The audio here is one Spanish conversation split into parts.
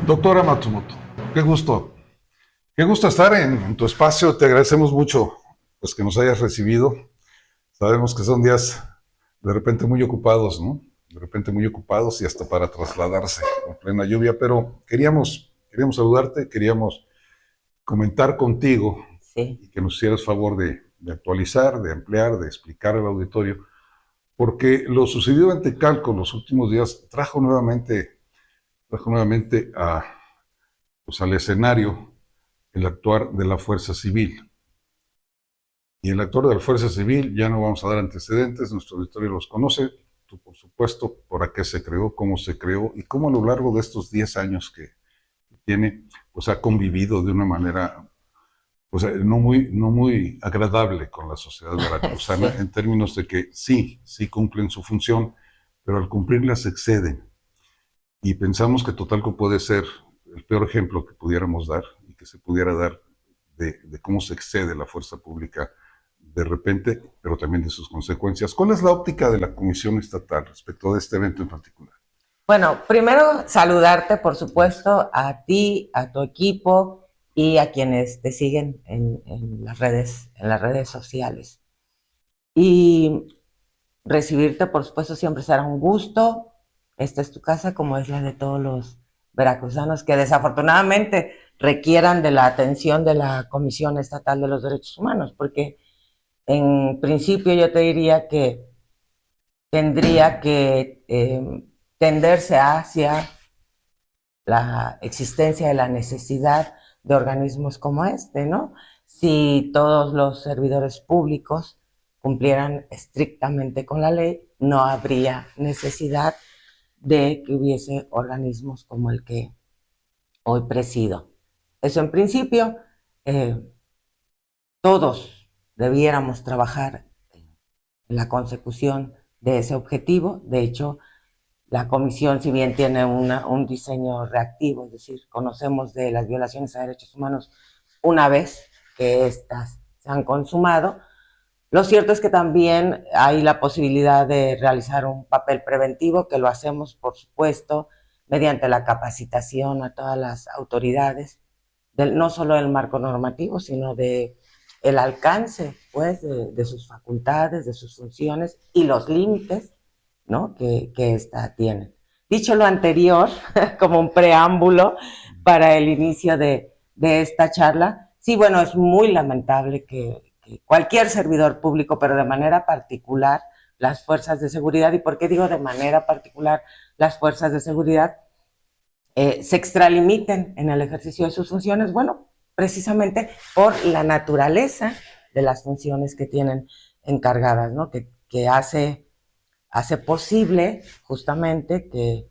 Doctora Matsumoto, qué gusto. Qué gusto estar en tu espacio. Te agradecemos mucho pues, que nos hayas recibido. Sabemos que son días de repente muy ocupados, ¿no? De repente muy ocupados y hasta para trasladarse en plena lluvia, pero queríamos saludarte, queríamos comentar contigo Sí, y que nos hicieras favor de actualizar, de ampliar, de explicar al auditorio, porque lo sucedido en Tecalco los últimos días trajo nuevamente pues, al escenario el actuar de la fuerza civil. Y el actuar de la fuerza civil, ya no vamos a dar antecedentes, nuestro auditorio los conoce, tú por supuesto, por qué se creó, cómo se creó y cómo a lo largo de estos 10 años que tiene, pues ha convivido de una manera pues, no muy agradable con la sociedad veracruzana sí, en términos de que sí cumplen su función, pero al cumplirla se exceden. Y pensamos que Totalco puede ser el peor ejemplo que pudiéramos dar y que se pudiera dar de cómo se excede la fuerza pública de repente, pero también de sus consecuencias. ¿Cuál es la óptica de la Comisión Estatal respecto de este evento en particular? bueno, primero saludarte, por Gracias. supuesto, a ti, a tu equipo y a quienes te siguen en las redes sociales. Y recibirte, por supuesto, siempre será un gusto. Esta es tu casa, como es la de todos los veracruzanos que desafortunadamente requieran de la atención de la Comisión Estatal de los Derechos Humanos, porque en principio yo te diría que tendría que tenderse hacia la existencia de la necesidad de organismos como este, ¿no? Si todos los servidores públicos cumplieran estrictamente con la ley, no habría necesidad de que hubiese organismos como el que hoy presido. Eso en principio, eh, todos debiéramos trabajar en la consecución de ese objetivo. De hecho, la comisión, si bien tiene un diseño reactivo, es decir, conocemos de las violaciones a derechos humanos una vez que éstas se han consumado, lo cierto es que también hay la posibilidad de realizar un papel preventivo, que lo hacemos, por supuesto, mediante la capacitación a todas las autoridades, no solo del marco normativo, sino de el alcance, pues, de sus facultades, de sus funciones y los límites, ¿no? que ésta tiene. Dicho lo anterior, como un preámbulo para el inicio de esta charla, sí, bueno, es muy lamentable que cualquier servidor público, pero de manera particular las fuerzas de seguridad, ¿y por qué digo de manera particular las fuerzas de seguridad? Se extralimiten en el ejercicio de sus funciones, bueno, precisamente por la naturaleza de las funciones que tienen encargadas, ¿no? Que hace posible justamente que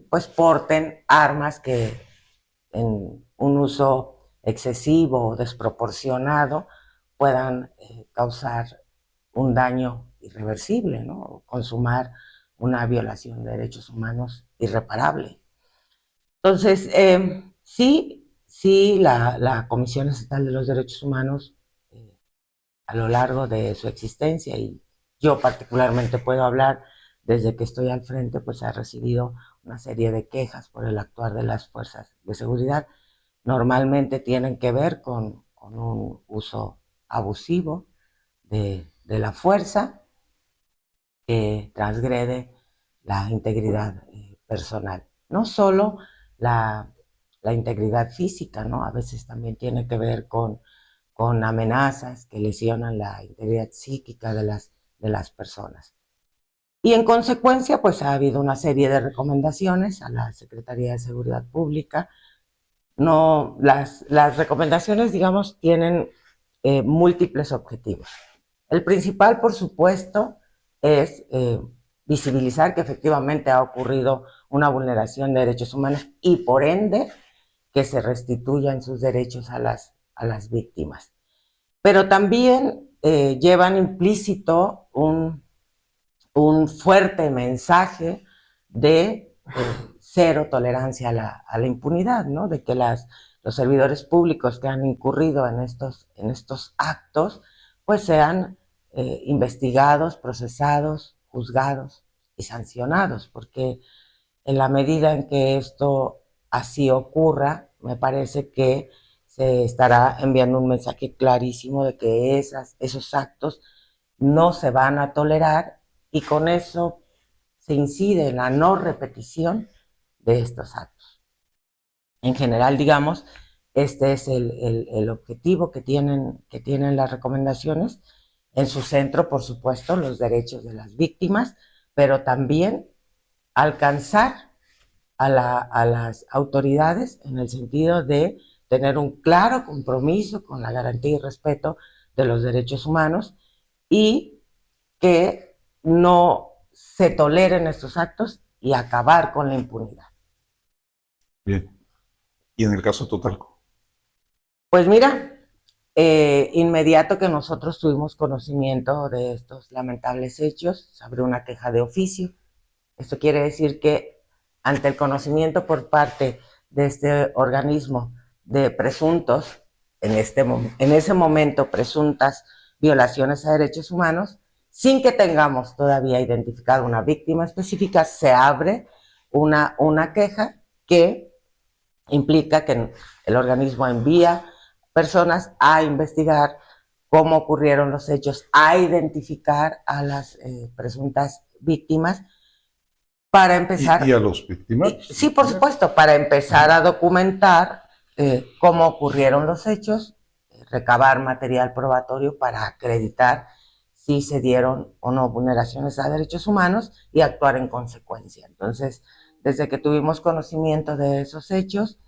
pues porten armas que en un uso excesivo o desproporcionado puedan causar un daño irreversible, ¿no? O consumar una violación de derechos humanos irreparable. Entonces, sí, la Comisión Estatal de los Derechos Humanos, a lo largo de su existencia, y yo particularmente puedo hablar desde que estoy al frente, pues ha recibido una serie de quejas por el actuar de las fuerzas de seguridad. Normalmente tienen que ver con un uso abusivo de la fuerza que transgrede la integridad personal. No solo la, la integridad física, ¿no? A veces también tiene que ver con amenazas que lesionan la integridad psíquica de las personas. Y en consecuencia, pues ha habido una serie de recomendaciones a la Secretaría de Seguridad Pública. No, las recomendaciones, digamos, tienen múltiples objetivos. El principal, por supuesto, es visibilizar que efectivamente ha ocurrido una vulneración de derechos humanos y por ende que se restituyan sus derechos a las víctimas. Pero también llevan implícito un fuerte mensaje de cero tolerancia a la impunidad, ¿no? De que los servidores públicos que han incurrido en estos actos, pues sean investigados, procesados, juzgados y sancionados, porque en la medida en que esto así ocurra, me parece que se estará enviando un mensaje clarísimo de que esos actos no se van a tolerar y con eso se incide en la no repetición de estos actos. En general, digamos, este es el objetivo que tienen las recomendaciones. En su centro, por supuesto, los derechos de las víctimas, pero también alcanzar a las autoridades en el sentido de tener un claro compromiso con la garantía y respeto de los derechos humanos y que no se toleren estos actos y acabar con la impunidad. Bien. ¿Y en el caso Totalco? Pues mira, inmediato que nosotros tuvimos conocimiento de estos lamentables hechos, se abrió una queja de oficio. Esto quiere decir que ante el conocimiento por parte de este organismo de presuntos, en ese momento presuntas violaciones a derechos humanos, sin que tengamos todavía identificado una víctima específica, se abre una queja que implica que el organismo envía personas a investigar cómo ocurrieron los hechos, a identificar a las presuntas víctimas para empezar. ¿Y a los víctimas? Sí, por supuesto, para empezar a documentar cómo ocurrieron los hechos, recabar material probatorio para acreditar si se dieron o no vulneraciones a derechos humanos y actuar en consecuencia. Entonces, desde que tuvimos conocimiento de esos hechos,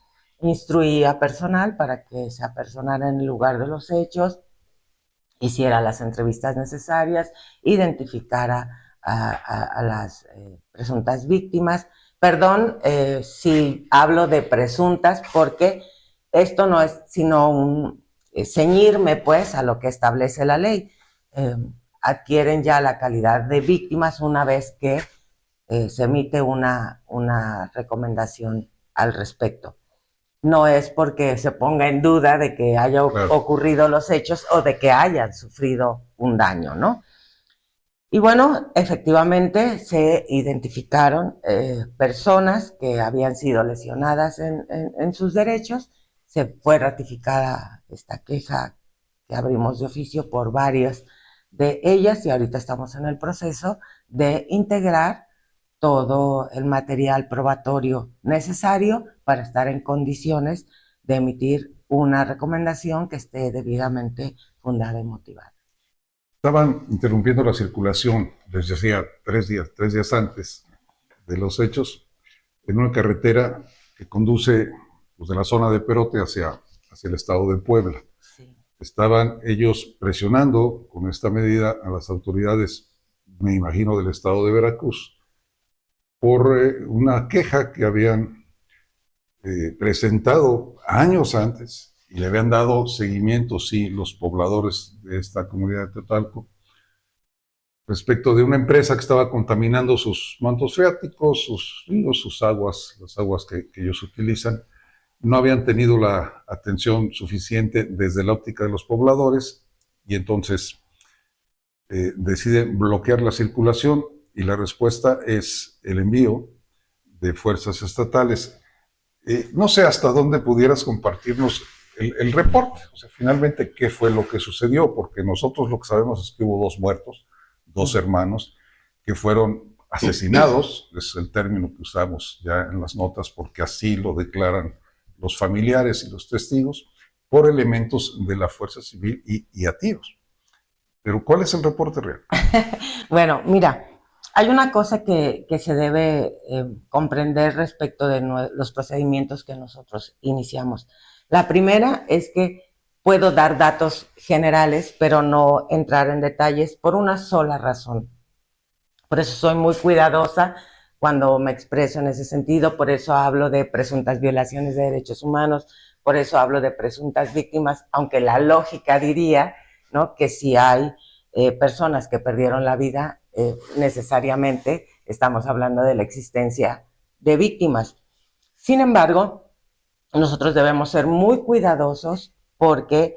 instruí a personal para que se apersonara en el lugar de los hechos, hiciera las entrevistas necesarias, identificara a las presuntas víctimas. Perdón si hablo de presuntas, porque esto no es sino un ceñirme pues a lo que establece la ley. Adquieren ya la calidad de víctimas una vez que se emite una recomendación al respecto. No es porque se ponga en duda de que haya ocurrido los hechos o de que hayan sufrido un daño, ¿no? Y bueno, efectivamente se identificaron personas que habían sido lesionadas en sus derechos. Se fue ratificada esta queja que abrimos de oficio por varias de ellas y ahorita estamos en el proceso de integrar todo el material probatorio necesario para estar en condiciones de emitir una recomendación que esté debidamente fundada y motivada. Estaban interrumpiendo la circulación desde hacía 3 días antes de los hechos, en una carretera que conduce pues, de la zona de Perote hacia el estado de Puebla. Sí. Estaban ellos presionando con esta medida a las autoridades, me imagino, del estado de Veracruz, por una queja que habían presentado años antes y le habían dado seguimiento, sí, los pobladores de esta comunidad de Totalco, respecto de una empresa que estaba contaminando sus mantos freáticos, sus ríos, sus aguas, las aguas que ellos utilizan. No habían tenido la atención suficiente desde la óptica de los pobladores y entonces deciden bloquear la circulación y la respuesta es el envío de fuerzas estatales. No sé hasta dónde pudieras compartirnos el reporte, o sea, finalmente qué fue lo que sucedió, porque nosotros lo que sabemos es que hubo 2 muertos, 2 hermanos, que fueron asesinados, es el término que usamos ya en las notas, porque así lo declaran los familiares y los testigos, por elementos de la fuerza civil y a tiros. Pero ¿cuál es el reporte real? Bueno, mira, hay una cosa que se debe comprender respecto de los procedimientos que nosotros iniciamos. La primera es que puedo dar datos generales, pero no entrar en detalles por una sola razón. Por eso soy muy cuidadosa cuando me expreso en ese sentido, por eso hablo de presuntas violaciones de derechos humanos, por eso hablo de presuntas víctimas, aunque la lógica diría, ¿no?, que si hay personas que perdieron la vida, necesariamente estamos hablando de la existencia de víctimas. Sin embargo, nosotros debemos ser muy cuidadosos porque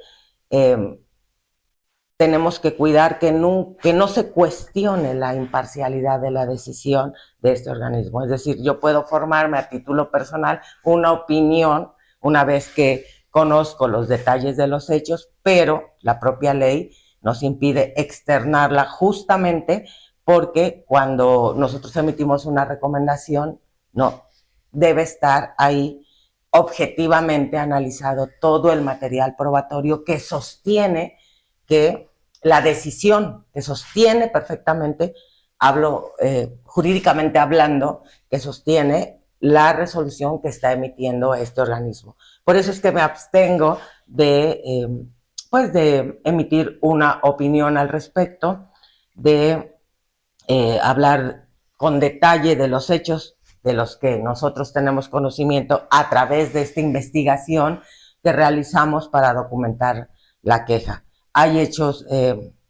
tenemos que cuidar que no se cuestione la imparcialidad de la decisión de este organismo. Es decir, yo puedo formarme a título personal una opinión una vez que conozco los detalles de los hechos, pero la propia ley nos impide externarla justamente porque cuando nosotros emitimos una recomendación, no debe estar ahí objetivamente analizado todo el material probatorio que sostiene que la decisión, que sostiene perfectamente, hablo jurídicamente hablando, que sostiene la resolución que está emitiendo este organismo. Por eso es que me abstengo pues de emitir una opinión al respecto, de hablar con detalle de los hechos de los que nosotros tenemos conocimiento a través de esta investigación que realizamos para documentar la queja. Hay hechos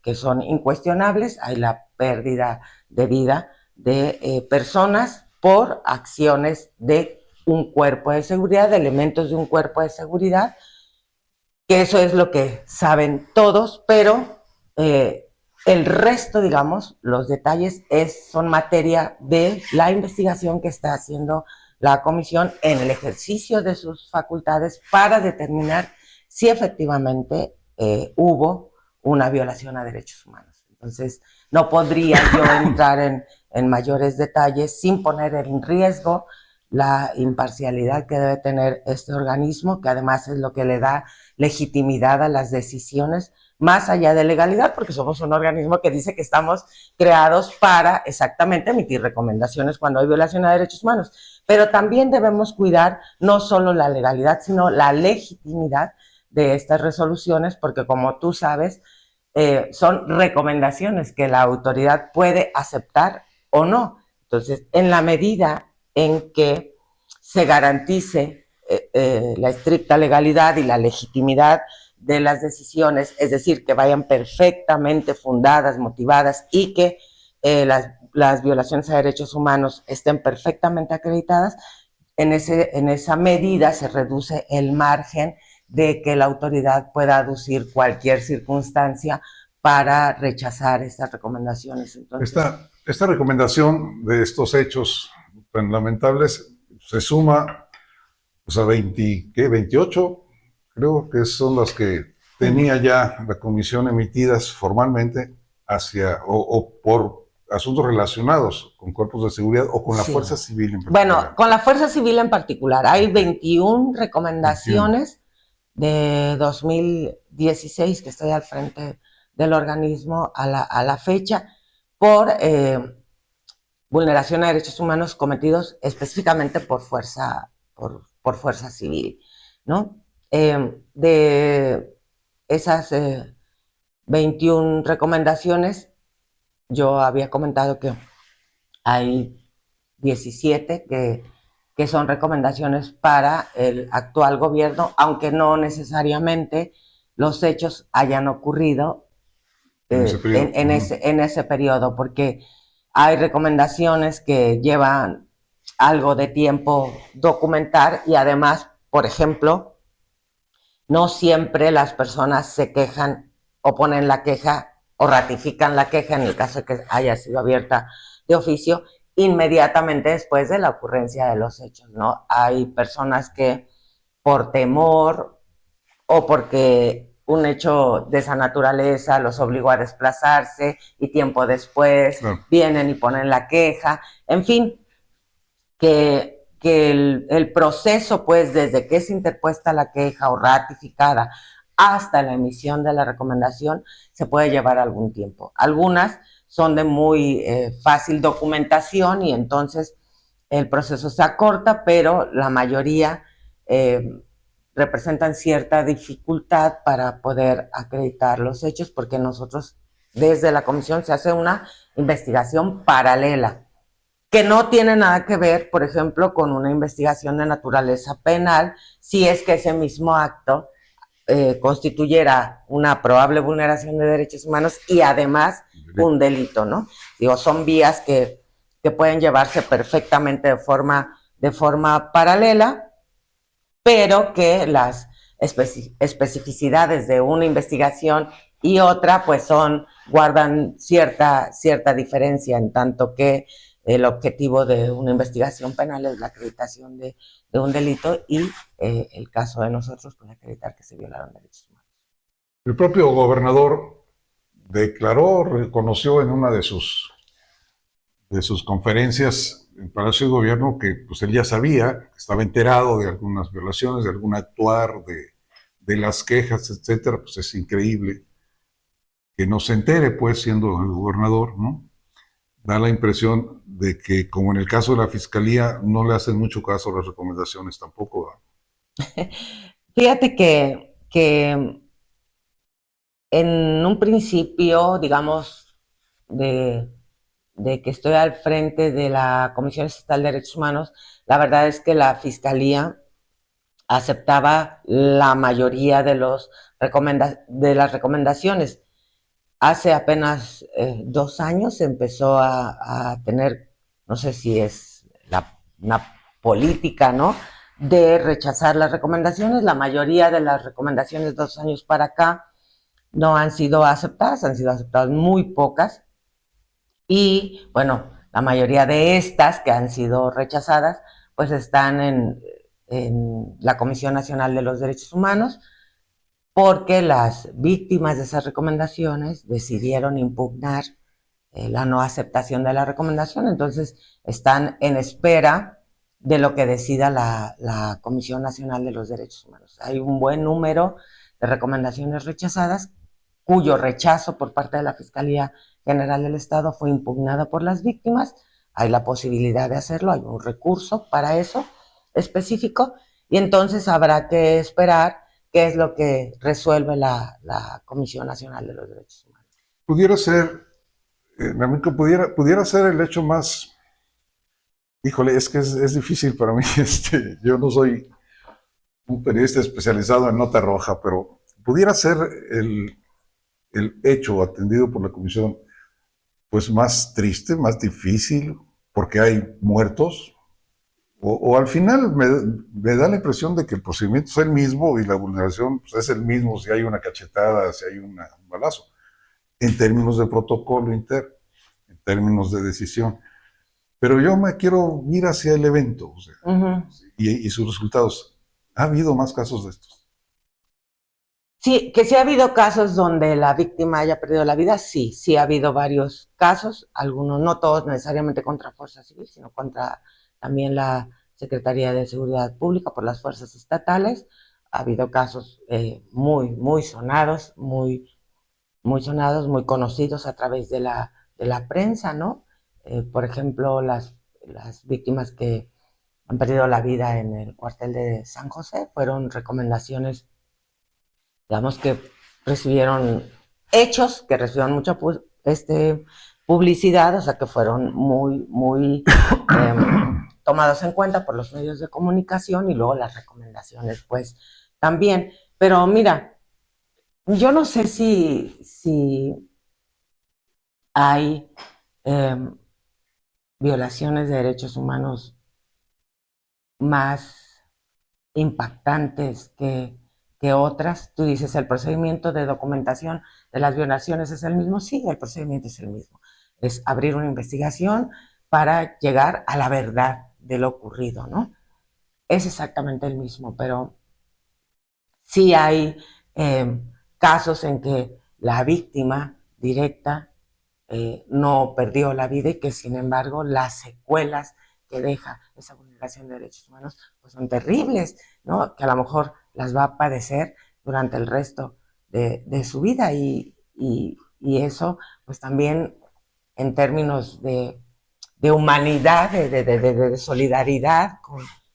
que son incuestionables, hay la pérdida de vida de personas por acciones de un cuerpo de seguridad, de elementos de un cuerpo de seguridad, que eso es lo que saben todos, pero el resto, digamos, los detalles son materia de la investigación que está haciendo la comisión en el ejercicio de sus facultades para determinar si efectivamente hubo una violación a derechos humanos. Entonces, no podría yo entrar en mayores detalles sin poner en riesgo la imparcialidad que debe tener este organismo, que además es lo que le da legitimidad a las decisiones, más allá de legalidad, porque somos un organismo que dice que estamos creados para exactamente emitir recomendaciones cuando hay violación a derechos humanos. Pero también debemos cuidar no solo la legalidad, sino la legitimidad de estas resoluciones, porque como tú sabes, son recomendaciones que la autoridad puede aceptar o no. Entonces, en la medida en que se garantice la estricta legalidad y la legitimidad de las decisiones, es decir, que vayan perfectamente fundadas, motivadas y que las violaciones a derechos humanos estén perfectamente acreditadas, en esa medida se reduce el margen de que la autoridad pueda aducir cualquier circunstancia para rechazar estas recomendaciones. Entonces, esta recomendación de estos hechos tan lamentables se suma pues, a 28, creo que son las que tenía ya la comisión emitidas formalmente o por asuntos relacionados con cuerpos de seguridad o con la Fuerza Civil en particular. Bueno, con la Fuerza Civil en particular. Hay 21 recomendaciones de 2016 que estoy al frente del organismo a la fecha por vulneración a derechos humanos cometidos específicamente por fuerza civil, ¿no? De esas 21 recomendaciones, yo había comentado que hay 17 que son recomendaciones para el actual gobierno, aunque no necesariamente los hechos hayan ocurrido en ese periodo, porque hay recomendaciones que llevan algo de tiempo documentar y además, por ejemplo, no siempre las personas se quejan o ponen la queja o ratifican la queja en el caso de que haya sido abierta de oficio inmediatamente después de la ocurrencia de los hechos, ¿no? Hay personas que por temor o porque un hecho de esa naturaleza los obligó a desplazarse y tiempo después vienen y ponen la queja, en fin, que el proceso, pues, desde que es interpuesta la queja o ratificada hasta la emisión de la recomendación, se puede llevar algún tiempo. Algunas son de muy fácil documentación y entonces el proceso se acorta, pero la mayoría representan cierta dificultad para poder acreditar los hechos, porque nosotros, desde la comisión, se hace una investigación paralela, que no tiene nada que ver, por ejemplo, con una investigación de naturaleza penal, si es que ese mismo acto constituyera una probable vulneración de derechos humanos y además un delito, ¿no? Digo, son vías que pueden llevarse perfectamente de forma paralela, pero que las especificidades de una investigación y otra pues guardan cierta diferencia, en tanto que el objetivo de una investigación penal es la acreditación de un delito y el caso de nosotros, pues acreditar que se violaron derechos humanos. El propio gobernador declaró, reconoció en una de sus conferencias en Palacio de Gobierno que pues él ya sabía, estaba enterado de algunas violaciones, de algún actuar, de las quejas, etcétera. Pues es increíble que no se entere, pues, siendo el gobernador, ¿no? Da la impresión de que, como en el caso de la Fiscalía, no le hacen mucho caso a las recomendaciones tampoco. Fíjate que en un principio, digamos, de que estoy al frente de la Comisión Estatal de Derechos Humanos, la verdad es que la Fiscalía aceptaba la mayoría de las recomendaciones. Hace apenas 2 años empezó a tener, no sé si es una política, ¿no?, de rechazar las recomendaciones. La mayoría de las recomendaciones 2 años para acá no han sido aceptadas, han sido aceptadas muy pocas. Y bueno, la mayoría de estas que han sido rechazadas, pues están en la Comisión Nacional de los Derechos Humanos, porque las víctimas de esas recomendaciones decidieron impugnar la no aceptación de la recomendación. Entonces están en espera de lo que decida la Comisión Nacional de los Derechos Humanos. Hay un buen número de recomendaciones rechazadas, cuyo rechazo por parte de la Fiscalía General del Estado fue impugnada por las víctimas. Hay la posibilidad de hacerlo, hay un recurso para eso específico, y entonces habrá que esperar qué es lo que resuelve la Comisión Nacional de los Derechos Humanos. Pudiera ser, Namiko, pudiera ser el hecho más. Híjole, es que es difícil para mí. Yo no soy un periodista especializado en nota roja, pero pudiera ser el hecho atendido por la comisión pues más triste, más difícil, porque hay muertos, o al final me da la impresión de que el procedimiento es el mismo y la vulneración pues, es el mismo si hay una cachetada, si hay un balazo, en términos de protocolo interno, en términos de decisión. Pero yo me quiero ir hacia el evento, o sea, y sus resultados. ¿Ha habido más casos de estos? Sí, que sí ha habido casos donde la víctima haya perdido la vida, sí, sí ha habido varios casos, algunos, no todos necesariamente contra Fuerza Civil, sino contra también la Secretaría de Seguridad Pública por las fuerzas estatales. Ha habido casos muy sonados, muy sonados, muy conocidos a través de la prensa, ¿no? Por ejemplo, las víctimas que han perdido la vida en el cuartel de San José fueron recomendaciones, digamos, que recibieron hechos, que recibieron mucha publicidad, o sea, que fueron muy tomados en cuenta por los medios de comunicación, y luego las recomendaciones, pues, también. Pero mira, yo no sé si hay violaciones de derechos humanos más impactantes que otras. Tú dices, ¿el procedimiento de documentación de las violaciones es el mismo? Sí, el procedimiento es el mismo. Es abrir una investigación para llegar a la verdad de lo ocurrido, ¿no? Es exactamente el mismo, pero sí hay casos en que la víctima directa no perdió la vida, y que sin embargo las secuelas que deja esa vulneración de derechos humanos pues son terribles, ¿no? Que a lo mejor las va a padecer durante el resto de su vida, y eso pues también en términos de humanidad, de solidaridad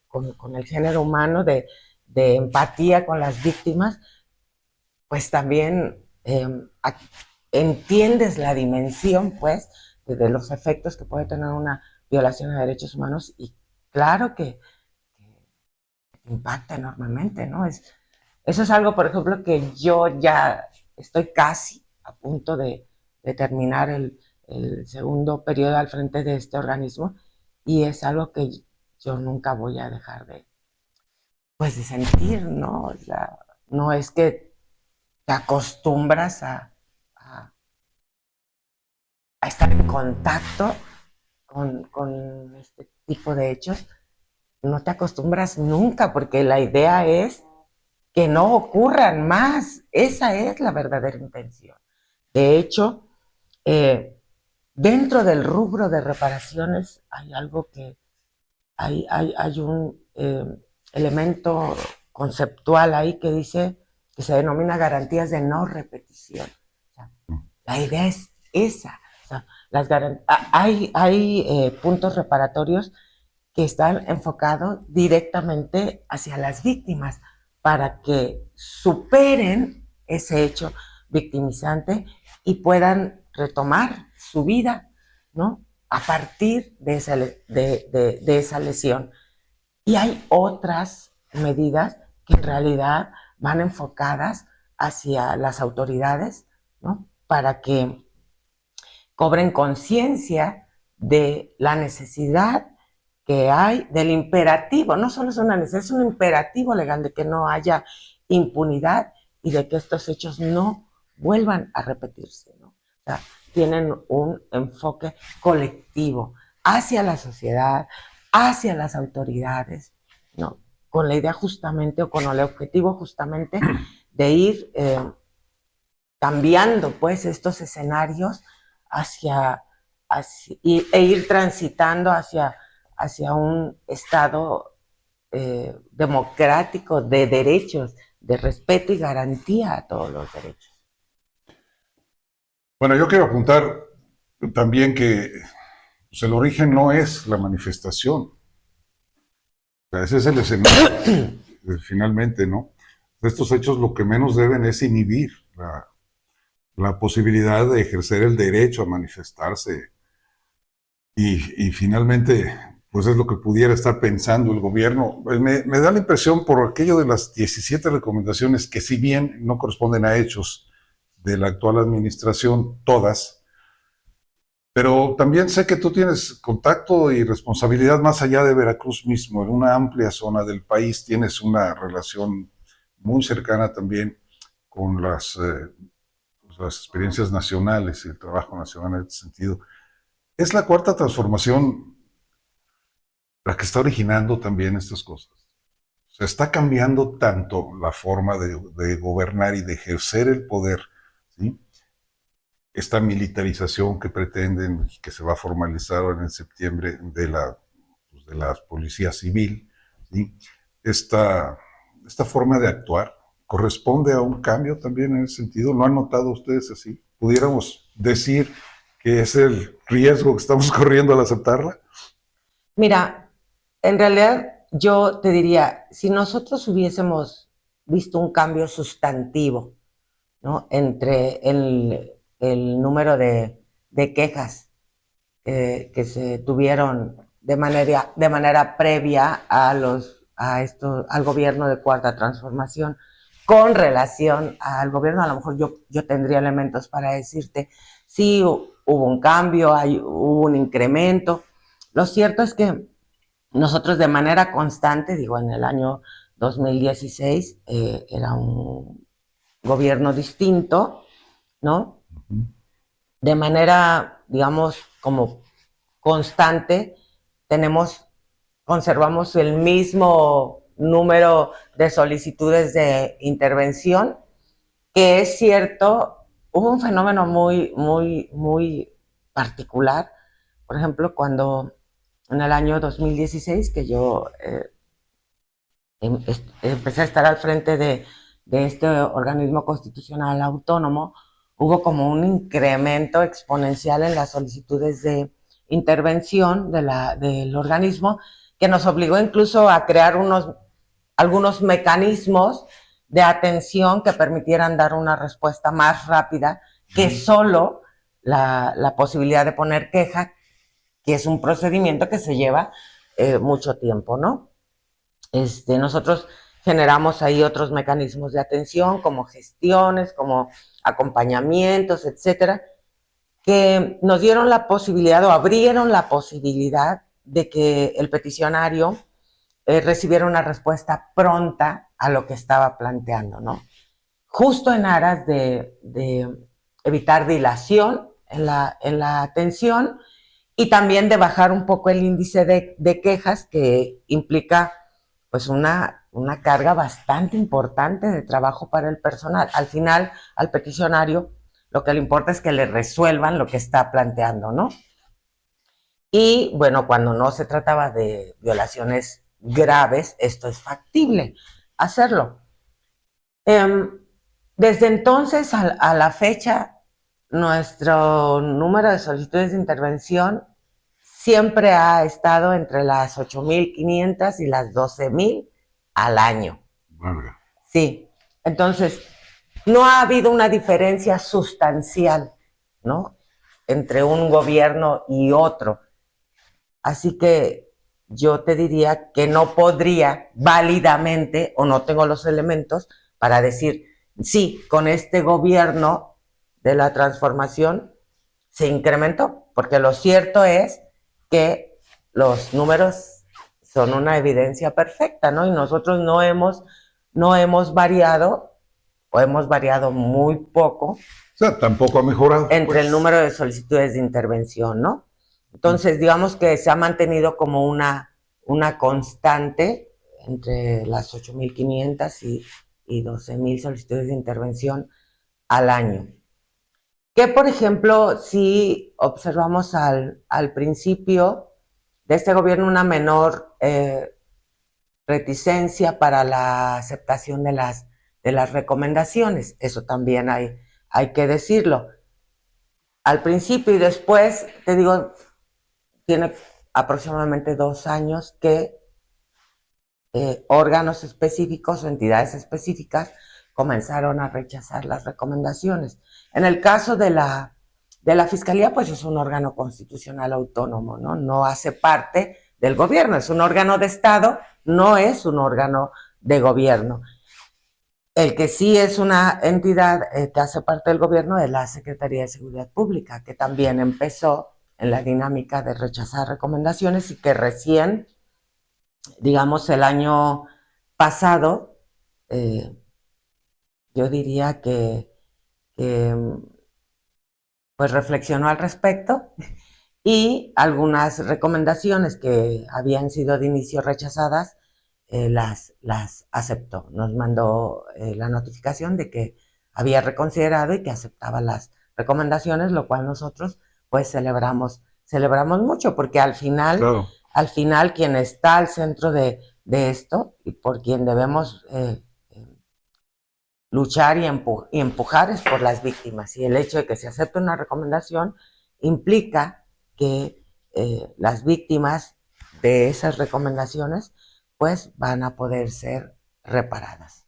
con el género humano, de empatía con las víctimas, pues también entiendes la dimensión, pues, de los efectos que puede tener una violación a derechos humanos, y claro que impacta enormemente, ¿no? Eso es algo, por ejemplo, que yo ya estoy casi a punto de terminar el segundo periodo al frente de este organismo, y es algo que yo nunca voy a dejar pues, de sentir, ¿no? O sea, no es que te acostumbras a estar en contacto con este tipo de hechos, no te acostumbras nunca, porque la idea es que no ocurran más. Esa es la verdadera intención. De hecho, dentro del rubro de reparaciones hay algo que hay un elemento conceptual ahí que dice que se denomina garantías de no repetición. O sea, la idea es esa. O sea, hay puntos reparatorios que están enfocados directamente hacia las víctimas para que superen ese hecho victimizante y puedan retomar su vida, ¿no? A partir de esa lesión. Y hay otras medidas que en realidad van enfocadas hacia las autoridades, ¿no? Para que cobren conciencia de la necesidad que hay, del imperativo, no solo es una necesidad, es un imperativo legal de que no haya impunidad y de que estos hechos no vuelvan a repetirse, ¿no? O sea, tienen un enfoque colectivo hacia la sociedad, hacia las autoridades, ¿no? Con la idea justamente o con el objetivo justamente de ir cambiando pues estos escenarios e ir transitando hacia un estado democrático de derechos, de respeto y garantía a todos los derechos. Bueno, yo quiero apuntar también que pues, el origen no es la manifestación. O sea, ese es el escenario, finalmente, ¿no? Estos hechos lo que menos deben es inhibir la posibilidad de ejercer el derecho a manifestarse. Y finalmente, pues es lo que pudiera estar pensando el gobierno. Me da la impresión por aquello de las 17 recomendaciones que si bien no corresponden a hechos de la actual administración, todas, pero también sé que tú tienes contacto y responsabilidad más allá de Veracruz mismo, en una amplia zona del país tienes una relación muy cercana también con las experiencias nacionales y el trabajo nacional en este sentido. Es la cuarta transformación la que está originando también estas cosas. Se está cambiando tanto la forma de gobernar y de ejercer el poder, ¿sí? Esta militarización que pretenden y que se va a formalizar ahora en septiembre de la policía civil, ¿sí? Esta forma de actuar corresponde a un cambio también en ese sentido. ¿Lo han notado ustedes así? ¿Pudiéramos decir que es el riesgo que estamos corriendo al aceptarla? Mira, en realidad yo te diría, si nosotros hubiésemos visto un cambio sustantivo, ¿no? Entre el número de quejas que se tuvieron de manera previa al gobierno de Cuarta Transformación, con relación al gobierno, a lo mejor yo tendría elementos para decirte, sí, hubo un cambio, hubo un incremento. Lo cierto es que nosotros de manera constante, digo, en el año 2016 era un gobierno distinto, ¿no? De manera, digamos, como constante, conservamos el mismo número de solicitudes de intervención, que es cierto, hubo un fenómeno muy particular. Por ejemplo, cuando en el año 2016, que yo empecé a estar al frente de este organismo constitucional autónomo, hubo como un incremento exponencial en las solicitudes de intervención del organismo, que nos obligó incluso a crear algunos mecanismos de atención que permitieran dar una respuesta más rápida que solo la posibilidad de poner queja, que es un procedimiento que se lleva mucho tiempo, ¿no? Nosotros generamos ahí otros mecanismos de atención, como gestiones, como acompañamientos, etcétera, que nos dieron la posibilidad o abrieron la posibilidad de que el peticionario recibiera una respuesta pronta a lo que estaba planteando, ¿no? Justo en aras de evitar dilación en la atención, y también de bajar un poco el índice de quejas, que implica pues una carga bastante importante de trabajo para el personal. Al final, al peticionario, lo que le importa es que le resuelvan lo que está planteando, ¿no? Y bueno, cuando no se trataba de violaciones graves, esto es factible hacerlo. Desde entonces a la fecha, nuestro número de solicitudes de intervención siempre ha estado entre las 8,500 y las 12,000 al año. Valga. Sí, entonces no ha habido una diferencia sustancial, ¿no?, entre un gobierno y otro. Así que yo te diría que no podría válidamente, o no tengo los elementos para decir, sí, con este gobierno de la transformación se incrementó, porque lo cierto es que los números son una evidencia perfecta, ¿no? Y nosotros no hemos variado, o hemos variado muy poco. O sea, tampoco ha mejorado. Entre pues, el número de solicitudes de intervención, ¿no? Entonces, digamos que se ha mantenido como una constante entre las 8,500 y 12,000 solicitudes de intervención al año. Que, por ejemplo, si observamos al principio de este gobierno una menor reticencia para la aceptación de las recomendaciones. Eso también hay que decirlo. Al principio, y después, te digo, tiene aproximadamente 2 años que órganos específicos o entidades específicas comenzaron a rechazar las recomendaciones. En el caso de la Fiscalía, pues es un órgano constitucional autónomo, ¿no? No hace parte del gobierno, es un órgano de Estado, no es un órgano de gobierno. El que sí es una entidad que hace parte del gobierno es la Secretaría de Seguridad Pública, que también empezó en la dinámica de rechazar recomendaciones, y que recién, digamos, el año pasado, yo diría que pues reflexionó al respecto, y algunas recomendaciones que habían sido de inicio rechazadas las aceptó. Nos mandó la notificación de que había reconsiderado y que aceptaba las recomendaciones, lo cual nosotros pues celebramos mucho, porque al final, claro. quien está al centro de esto, y por quien debemos luchar y empujar, es por las víctimas. Y el hecho de que se acepte una recomendación implica que las víctimas de esas recomendaciones pues van a poder ser reparadas.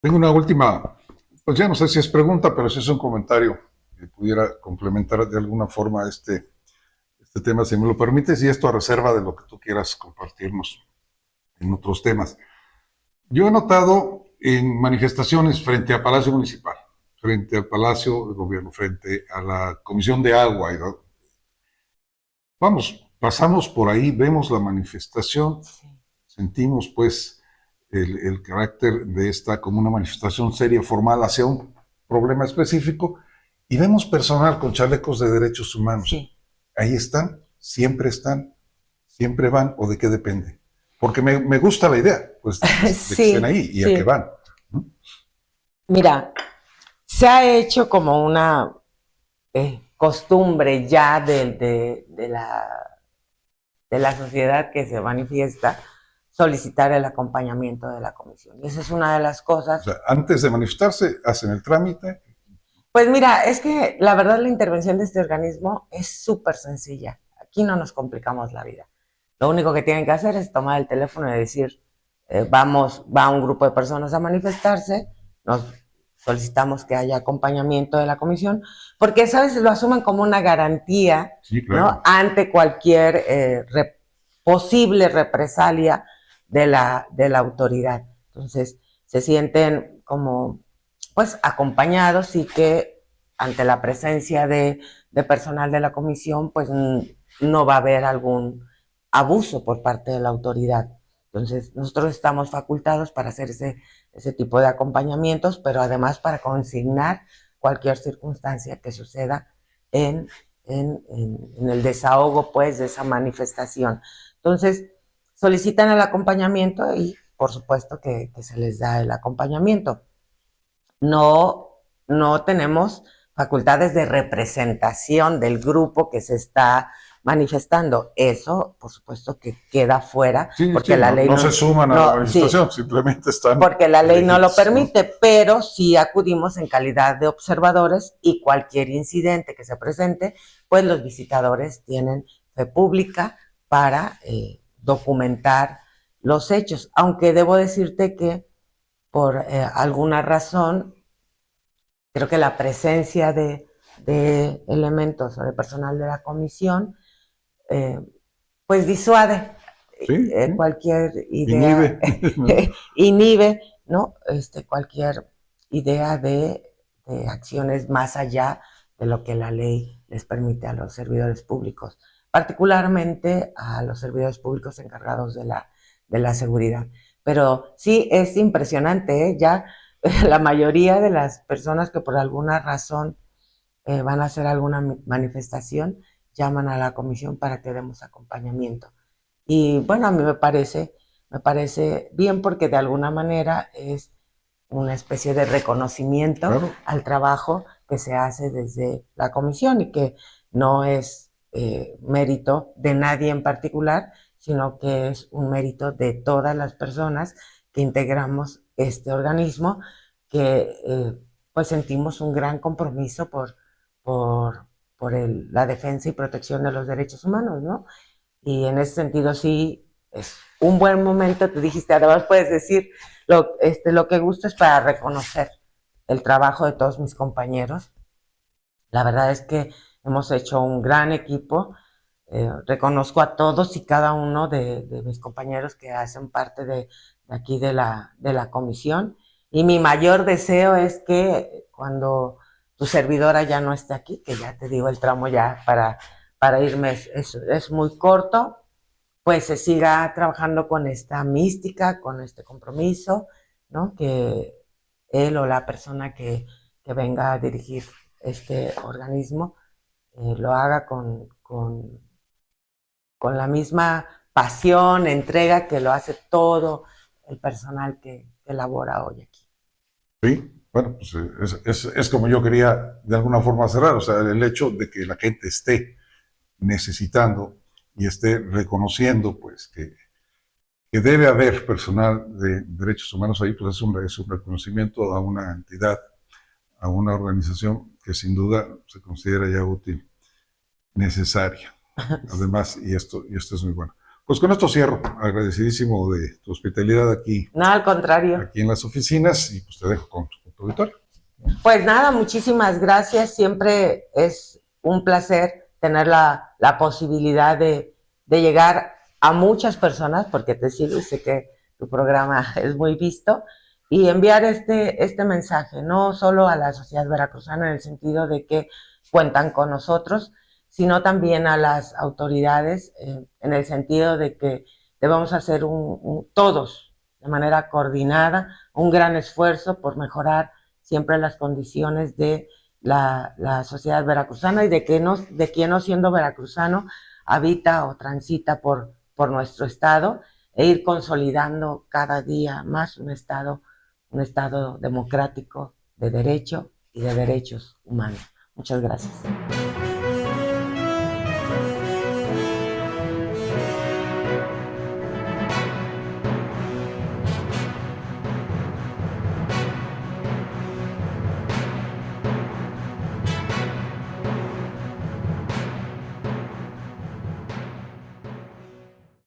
Tengo una última, pues ya no sé si es pregunta, pero si es un comentario que pudiera complementar de alguna forma este tema, si me lo permites, y esto a reserva de lo que tú quieras compartirnos en otros temas. Yo he notado en manifestaciones frente al Palacio Municipal, frente al Palacio de Gobierno, frente a la Comisión de Agua, vamos, pasamos por ahí, vemos la manifestación, Sí. sentimos pues el carácter de esta como una manifestación seria, formal, hacia un problema específico, y vemos personal con chalecos de derechos humanos. Sí. Ahí están, siempre van, o de qué depende. Porque me gusta la idea, pues, de que estén ahí y a qué van. ¿No? Mira, se ha hecho como una costumbre ya de la sociedad que se manifiesta, solicitar el acompañamiento de la comisión. Y esa es una de las cosas. O sea, antes de manifestarse, hacen el trámite. Pues mira, es que la verdad la intervención de este organismo es súper sencilla. Aquí no nos complicamos la vida. Lo único que tienen que hacer es tomar el teléfono y decir, va un grupo de personas a manifestarse, nos solicitamos que haya acompañamiento de la comisión, porque, ¿sabes?, lo asumen como una garantía, Sí, claro, ¿no?, ante cualquier posible represalia de la autoridad. Entonces, se sienten como, pues, acompañados, y que ante la presencia de personal de la comisión, pues, no va a haber algún abuso por parte de la autoridad. Entonces, nosotros estamos facultados para hacer ese tipo de acompañamientos, pero además para consignar cualquier circunstancia que suceda en el desahogo, pues, de esa manifestación. Entonces, solicitan el acompañamiento y, por supuesto, que se les da el acompañamiento. No tenemos facultades de representación del grupo que se está manifestando. Eso, por supuesto, que queda fuera, Sí, porque sí, la no, ley no se suman a la sí, manifestación, simplemente están porque la ley no lo elegidos, ¿no? permite, pero sí acudimos en calidad de observadores y cualquier incidente que se presente, pues los visitadores tienen fe pública para documentar los hechos. Aunque debo decirte que por alguna razón, creo que la presencia de elementos o de personal de la comisión, eh, pues disuade Sí, sí, cualquier idea, inhibe, ¿no? inhibe, ¿no? Cualquier idea de acciones más allá de lo que la ley les permite a los servidores públicos, particularmente a los servidores públicos encargados de la seguridad. Pero sí es impresionante, ¿eh? Ya la mayoría de las personas que por alguna razón van a hacer alguna manifestación llaman a la comisión para que demos acompañamiento. Y bueno, a mí me parece bien porque de alguna manera es una especie de reconocimiento Claro. al trabajo que se hace desde la comisión y que no es mérito de nadie en particular, sino que es un mérito de todas las personas que integramos este organismo, que pues sentimos un gran compromiso por, la defensa y protección de los derechos humanos, ¿no? Y en ese sentido sí es un buen momento, tú dijiste, además puedes decir, lo que gusto es para reconocer el trabajo de todos mis compañeros. La verdad es que hemos hecho un gran equipo. Reconozco a todos y cada uno de mis compañeros que hacen parte de aquí de la comisión. Y mi mayor deseo es que cuando tu servidora ya no esté aquí, que ya te digo, el tramo ya para irme es muy corto, pues se siga trabajando con esta mística, con este compromiso, ¿no? Que él o la persona que venga a dirigir este organismo lo haga con la misma pasión, entrega que lo hace todo el personal que labora hoy aquí. Sí, bueno, pues es como yo quería de alguna forma cerrar, o sea, el hecho de que la gente esté necesitando y esté reconociendo, pues, que debe haber personal de derechos humanos ahí, pues es un reconocimiento a una entidad, a una organización que sin duda se considera ya útil, necesaria. Además, y esto es muy bueno. Pues con esto cierro, agradecidísimo de tu hospitalidad No, al contrario. aquí en las oficinas y pues te dejo con tu auditorio. Pues nada, muchísimas gracias. Siempre es un placer tener la posibilidad de llegar a muchas personas, porque te sigo y sé que tu programa es muy visto, y enviar este mensaje, no solo a la sociedad veracruzana en el sentido de que cuentan con nosotros, sino también a las autoridades en el sentido de que debemos hacer todos, de manera coordinada, un gran esfuerzo por mejorar siempre las condiciones de la sociedad veracruzana y de quien no siendo veracruzano habita o transita por nuestro estado e ir consolidando cada día más un estado democrático de derecho y de derechos humanos. Muchas gracias.